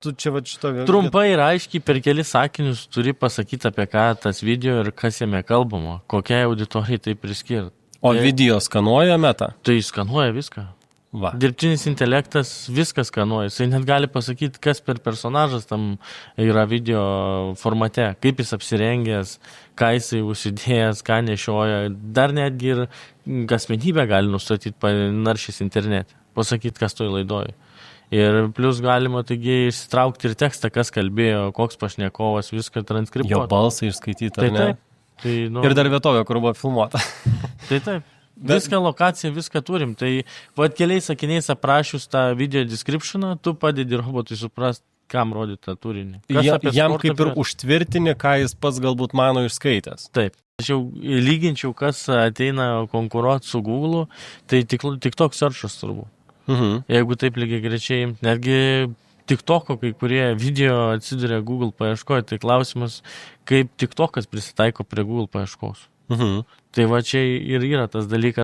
tu čia va šito... Trumpai ir aiškiai per kelis sakinius turi pasakyti, apie ką tas video ir kas jame kalbama, kokiai auditorijai tai priskirt. O video skanuoja Meta? Tai skanuoja viską. Va. Dirbtinis intelektas viskas skanuoja. Jis net gali pasakyti, kas per personažas tam yra video formate, kaip jis apsirengęs, ką jisai užsidėjęs, ką nešioja. Dar netgi ir asmenybę gali nustatyti, naršys internete, pasakyti, kas toj laidoj. Ir plus galima taigi išsitraukti ir tekstą, kas kalbėjo, koks pašnekovas, viską transkribuoti. Jo balsą išskaityti, ar ne? Taip. Tai, Ir dar vietovė, kur buvo filmuota. Taip. Viską lokaciją, viską turim. Tai vat keliais sakiniais aprašius tą video descriptioną, tu padedi robotui suprast, kam rodyti tą turinį. Jam kaip ir užtvirtini, ką jis pats galbūt mano išskaitęs. Taip. Aš jau lyginčiau, kas ateina konkuruoti su Google, tai tik toks searchas turbūt. Jeigu taip lygiai grečiai, netgi TikToko kai kurie video atsiduria Google paieškoje, tai klausimas, kaip TikTokas prisitaiko prie Google paieškos. Tai va čia ir yra tas dalykas.